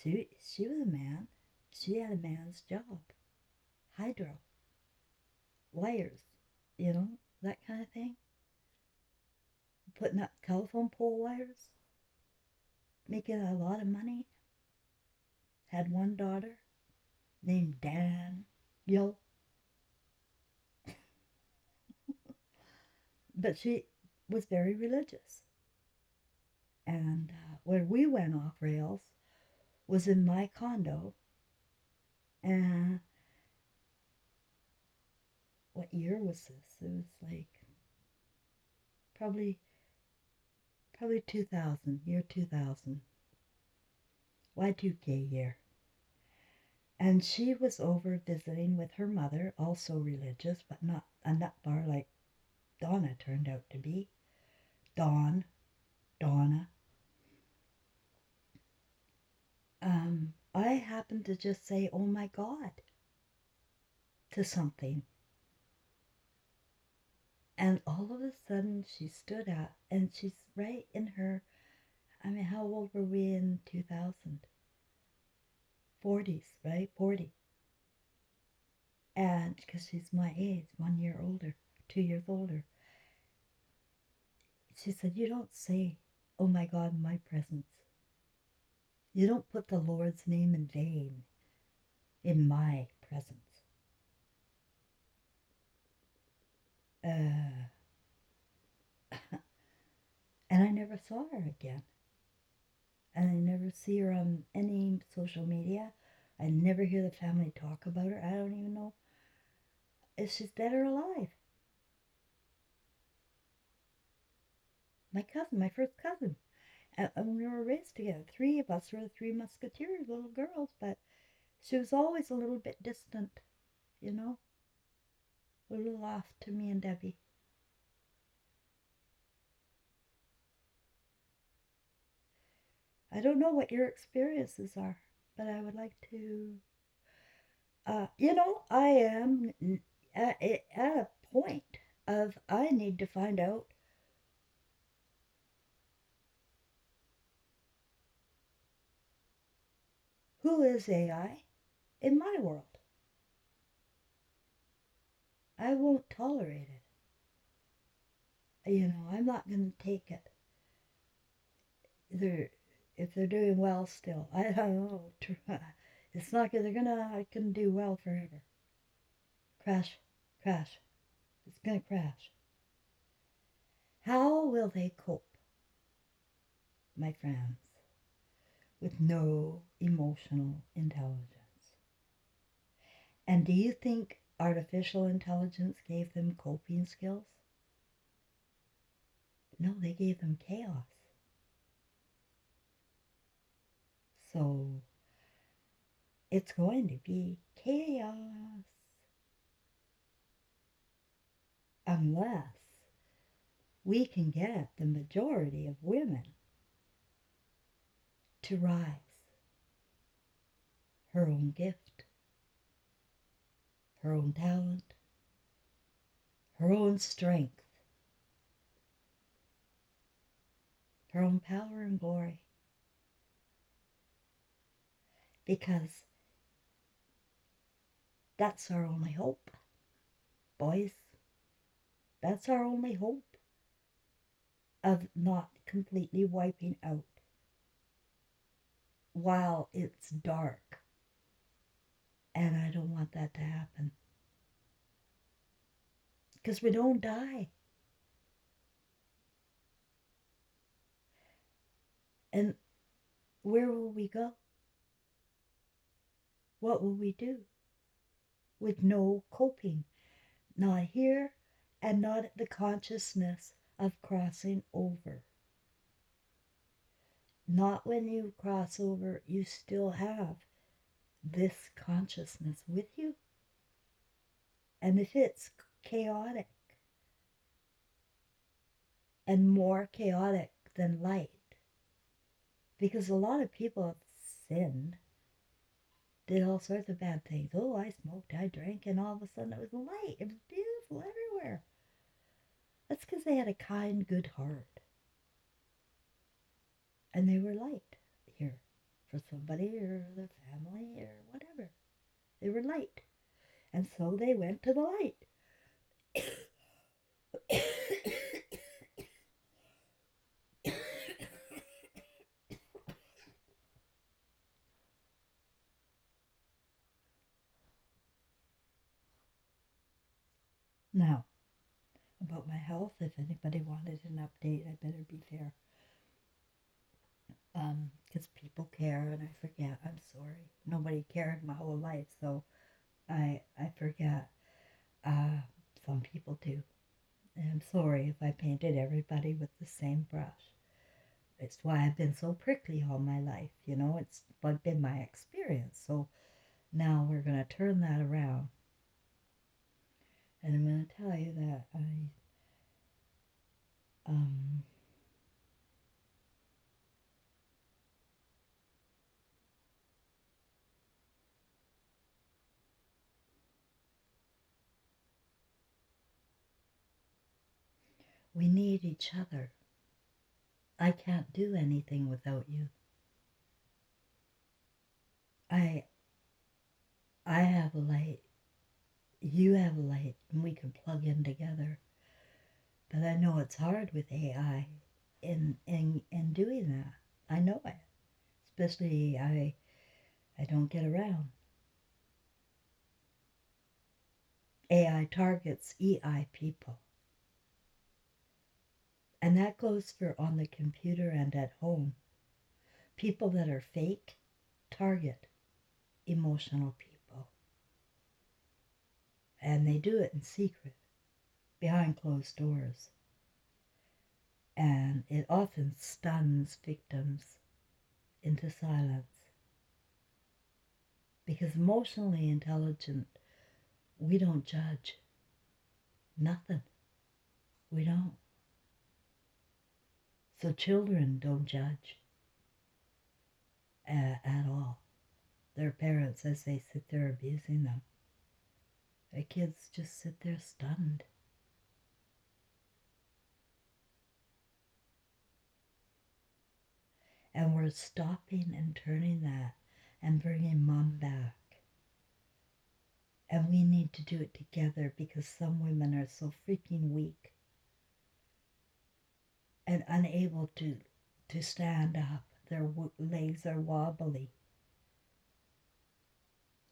she was a man. She had a man's job. Hydro. Wires. That kind of thing. Putting up telephone pole wires. Making a lot of money. Had one daughter named Daniel. But she was very religious. And where we went off rails was in my condo. And what year was this? It was like probably 2000, year 2000. Y2K year. And she was over visiting with her mother, also religious, but not a nut bar like Donna turned out to be. Donna. I happened to just say, "Oh my God," to something. And all of a sudden she stood up and she's right in her, I mean, how old were we in 2000? 40s, right? 40. And because she's my age, 1 year older, 2 years older. She said, "You don't say, 'Oh my God,' in my presence. You don't put the Lord's name in vain in my presence." Uh, and I never saw her again. And I never see her on any social media. I never hear the family talk about her. I don't even know if she's dead or alive. My cousin, my first cousin. And we were raised together. Three of us were the Three Musketeers, little girls, but she was always a little bit distant, you know, a little off to me and Debbie. I don't know what your experiences are, but I would like to. I am at a point of I need to find out who is AI in my world. I won't tolerate it. I'm not going to take it. They're, if they're doing well still, I don't know. It's not they're gonna. I can do well forever. Crash, crash. It's gonna crash. How will they cope, my friends, with no emotional intelligence? And do you think artificial intelligence gave them coping skills? No, they gave them chaos. So it's going to be chaos unless we can get the majority of women to rise, her own gift, her own talent, her own strength, her own power and glory. Because that's our only hope, boys. That's our only hope of not completely wiping out while it's dark. And I don't want that to happen. Because we don't die. And where will we go? What will we do with no coping? Not here and not the consciousness of crossing over. Not when you cross over, you still have this consciousness with you. And if it's chaotic and more chaotic than light, because a lot of people have sinned, did all sorts of bad things. Oh, I smoked, I drank, and all of a sudden it was light. It was beautiful everywhere. That's because they had a kind, good heart. And they were light here for somebody or their family or whatever. They were light. And so they went to the light. Now, about my health, if anybody wanted an update, I better be fair. Because people care and I forget. I'm sorry. Nobody cared my whole life, so I forget. Uh, some people do. And I'm sorry if I painted everybody with the same brush. It's why I've been so prickly all my life, it's been my experience. So Now we're going to turn that around. And I'm going to tell you that um, we need each other. I can't do anything without you. I have a light, you have a light, and we can plug in together. But I know it's hard with AI in doing that. I know it. Especially I don't get around. AI targets EI people. And that goes for on the computer and at home. People that are fake target emotional people. And they do it in secret, behind closed doors. And it often stuns victims into silence. Because emotionally intelligent, we don't judge. Nothing. We don't. So children don't judge at all their parents as they sit there abusing them. The kids just sit there stunned. And we're stopping and turning that and bringing mom back. And we need to do it together because some women are so freaking weak and unable to stand up. Their legs are wobbly.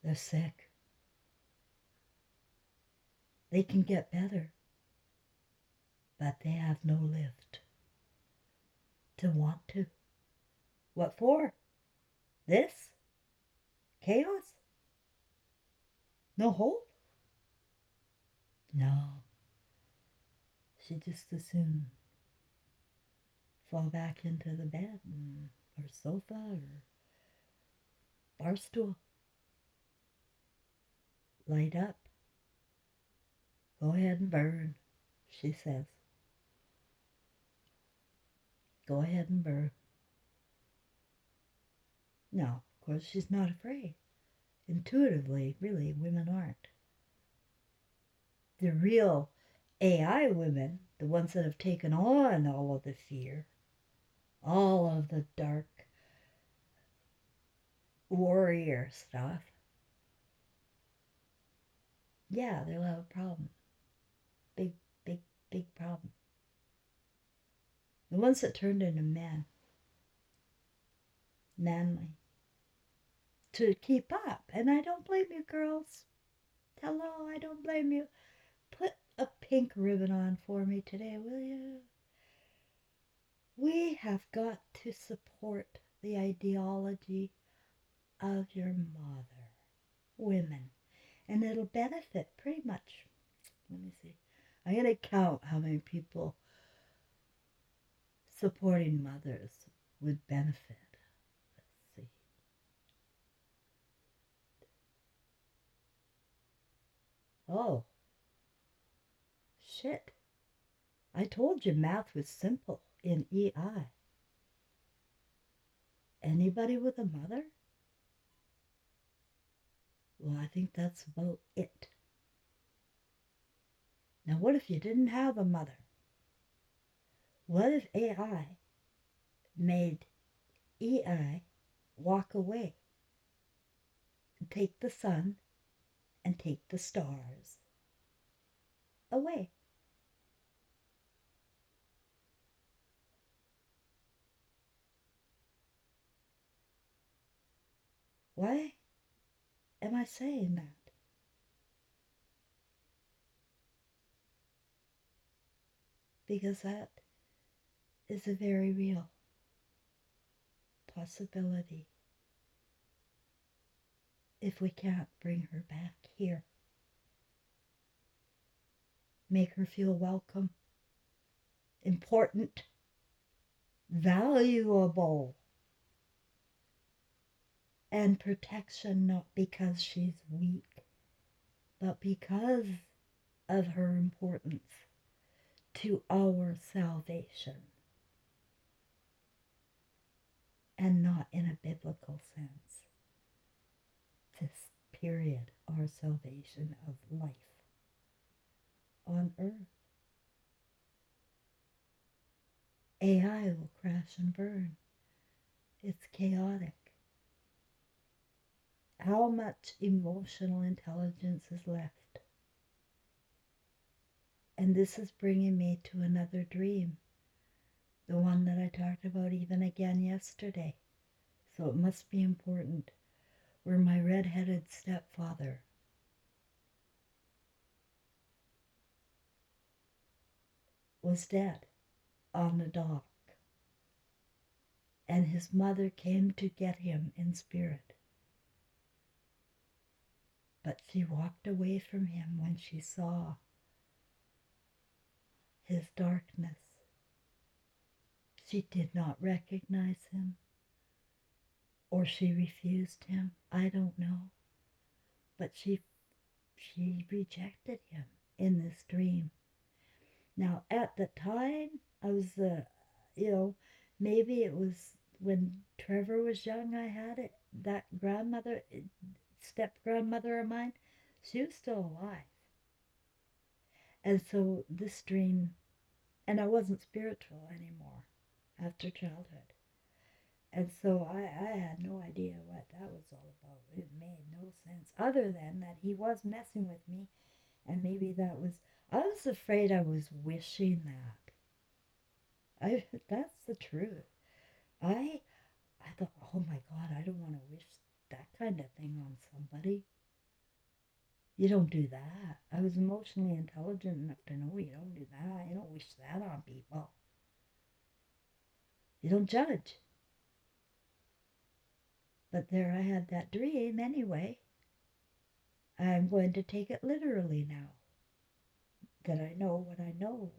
They're sick. They can get better, but they have no lift to want to. What for? This? Chaos? No hope? No. She'd just as soon fall back into the bed or sofa or bar stool. Light up. Go ahead and burn, she says. Go ahead and burn. No, of course she's not afraid. Intuitively, really, women aren't. The real AI women, the ones that have taken on all of the fear, all of the dark warrior stuff, yeah, they'll have a problem. Big, big, big problem. The ones that turned into men, manly, to keep up. And I don't blame you, girls. Hello, I don't blame you. Put a pink ribbon on for me today, will you? We have got to support the ideology of your mother, women, and it'll benefit pretty much. Let me see. I'm going to count how many people supporting mothers would benefit. Let's see. Oh, shit. I told you math was simple in EI. Anybody with a mother? Well, I think that's about it. Now, what if you didn't have a mother? What if AI made EI walk away and take the sun and take the stars away? Why am I saying that? Because that is a very real possibility if we can't bring her back here. Make her feel welcome, important, valuable. and protection, not because she's weak, but because of her importance to our salvation, and not in a biblical sense. This period, our salvation of life on earth. AI will crash and burn. It's chaotic. How much emotional intelligence is left? And this is bringing me to another dream, the one that I talked about even again yesterday. So it must be important, where my red-headed stepfather was dead on the dock, and his mother came to get him in spirit. But she walked away from him when she saw his darkness. She did not recognize him, or she refused him. I don't know. But she rejected him in this dream. Now, at the time, I was, maybe it was when Trevor was young, I had it. That grandmother, step grandmother of mine, she was still alive. And so this dream, and I wasn't spiritual anymore after childhood. And so I had no idea what that was all about. It made no sense, other than that he was messing with me, and maybe I was afraid I was wishing that. That's the truth. I, I thought, oh my God, I don't want to wish that kind of thing on somebody. You don't do that. I was emotionally intelligent enough to know you don't do that. You don't wish that on people. You don't judge. But there I had that dream anyway. I'm going to take it literally now that I know what I know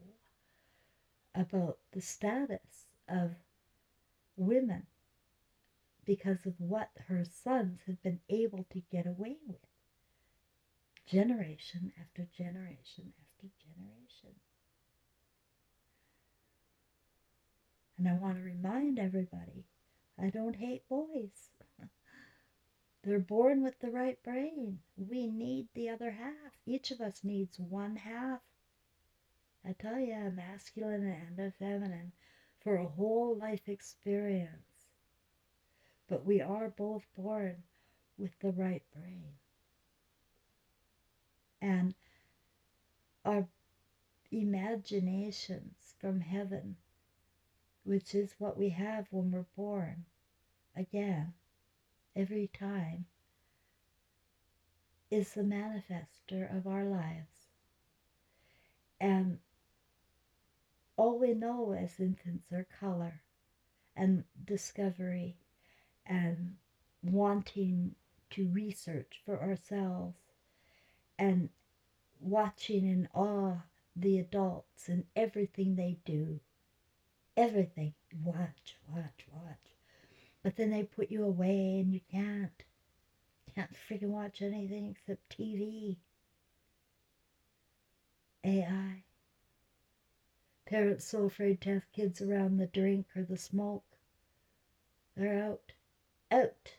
about the status of women because of what her sons have been able to get away with, generation after generation after generation. And I want to remind everybody, I don't hate boys. They're born with the right brain. We need the other half. Each of us needs one half. I tell you, a masculine and a feminine for a whole life experience. But we are both born with the right brain. And our imaginations from heaven, which is what we have when we're born, again, every time, is the manifester of our lives. And all we know as infants are color and discovery and wanting to research for ourselves and watching in awe the adults and everything they do. Everything. Watch, watch, watch. But then they put you away and you can't freaking watch anything except TV. AI. Parents so afraid to have kids around the drink or the smoke. They're out. Out.